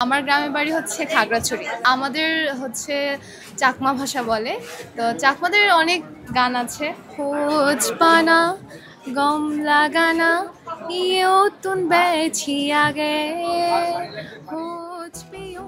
আমার গ্রামের বাড়ি হচ্ছে খাগড়াছড়ি। আমাদের হচ্ছে চাকমা ভাষা বলে। তো চাকমাদের অনেক গান আছে। খোঁজ পানা গম লাগানা ইয়েও তুন বেছি আগে খোঁজ পিও।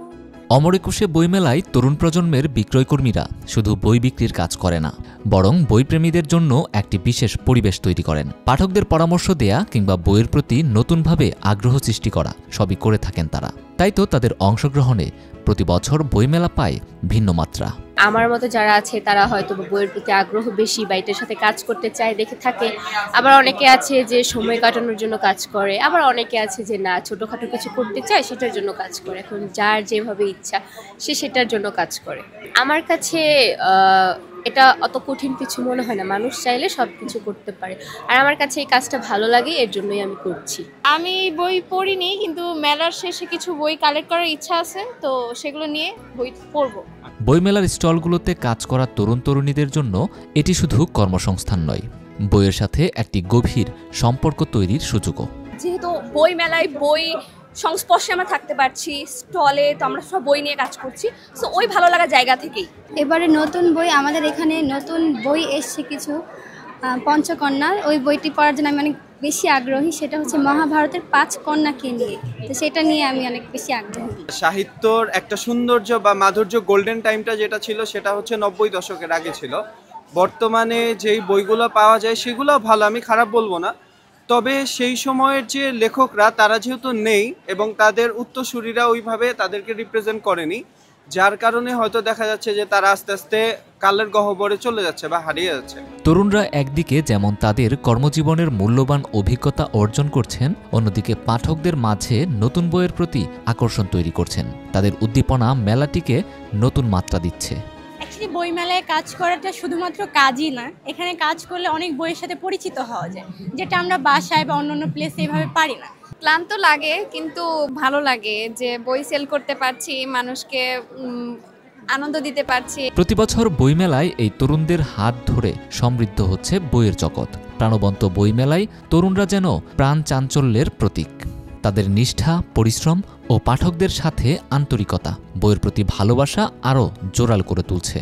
অমর একুশে বইমেলায় তরুণ প্রজন্মের বিক্রয়কর্মীরা শুধু বই বিক্রির কাজ করে না, বরং বইপ্রেমীদের জন্য একটি বিশেষ পরিবেশ তৈরি করেন। পাঠকদের পরামর্শ দেয়া কিংবা বইয়ের প্রতি নতুনভাবে আগ্রহ সৃষ্টি করা সবই করে থাকেন তারা। তাই তো তাদের অংশগ্রহণে প্রতি বছর বইমেলা পায় ভিন্ন মাত্রা। আমার মতো যারা আছে তারা হয়তো বইয়ের প্রতি আগ্রহ বেশি বা এটার সাথে কাজ করতে চায় দেখে থাকে। আবার অনেকে আছে যে সময় কাটানোর জন্য কাজ করে, আবার অনেকে আছে যে না ছোটোখাটো কিছু করতে চায় সেটার জন্য কাজ করে। এখন যার যেভাবে ইচ্ছা সে সেটার জন্য কাজ করে। আমার কাছে এটা অত কঠিন কিছু মনে হয় না, মানুষ চাইলে সব কিছু করতে পারে। আর আমার কাছে এই কাজটা ভালো লাগে, এর জন্যই আমি করছি। আমি বই পড়িনি, কিন্তু মেলার শেষে কিছু বই কালেক্ট করার ইচ্ছা আছে, তো সেগুলো নিয়ে বই পড়বো। বইমেলার স্টলগুলোতে কাজ করা তরুণ তরুণীদের জন্য এটি শুধু কর্মসংস্থান নয়, বইয়ের সাথে একটি গভীর সম্পর্ক তৈরির সুযোগও। যেহেতু বই মেলায় বই সংস্পর্শে আমরা থাকতে পারছি, স্টলে তো আমরা সব বই নিয়ে কাজ করছি, সো ওই ভালো লাগা জায়গা থেকেই এবারে নতুন বই আমাদের এখানে নতুন বই এসছে কিছু, পঞ্চকন্যা। ওই বইটি পড়ার জন্য আমি অনেক বেশি আগ্রহী। সেটা হচ্ছে মহাভারতের 5 কন্যাকে নিয়ে, তো সেটা নিয়ে আমি অনেক বেশি আগ্রহী। সাহিত্যর একটা সৌন্দর্য বা মাধুর্য গোল্ডেন টাইমটা যেটা ছিল সেটা হচ্ছে 90 দশকের আগে ছিল। বর্তমানে যেই বইগুলো পাওয়া যায় সেগুলো ভালো, আমি খারাপ বলবো না। তবে সেই সময়ের যে লেখকরা তারা যেহেতু নেই এবং তাদের উত্তরসূরিরা ওইভাবে তাদেরকে রিপ্রেজেন্ট করেনি, যার কারণে হয়তো দেখা যাচ্ছে যে তারা আস্তে আস্তে কালের গহ্বরে চলে যাচ্ছে বা হারিয়ে যাচ্ছে। তরুণরা একদিকে যেমন তাদের কর্মজীবনের মূল্যবান অভিজ্ঞতা অর্জন করছেন, অন্যদিকে পাঠকদের মাঝে নতুন বইয়ের প্রতি আকর্ষণ তৈরি করছেন। তাদের উদ্দীপনা মেলাটিকে নতুন মাত্রা দিচ্ছে। অ্যাকচুয়ালি বইমেলায় কাজ করাটা শুধুমাত্র কাজই না, এখানে কাজ করলে অনেক বইয়ের সাথে পরিচিত হওয়া যায়, যেটা আমরা বাসায় বা অন্যান্য প্লেসে এভাবে পারি না। ক্লান্ত লাগে, কিন্তু ভালো লাগে যে বই সেল করতে পারছি, মানুষকে আনন্দ দিতে পারছি। প্রতি বছর বইমেলায় এই তরুণদের হাত ধরে সমৃদ্ধ হচ্ছে বইয়ের জগৎ। প্রাণবন্ত বইমেলায় তরুণরা যেন প্রাণ চাঞ্চল্যের প্রতীক। তাদের নিষ্ঠা, পরিশ্রম ও পাঠকদের সাথে আন্তরিকতা বইয়ের প্রতি ভালোবাসা আরও জোরাল করে তুলছে।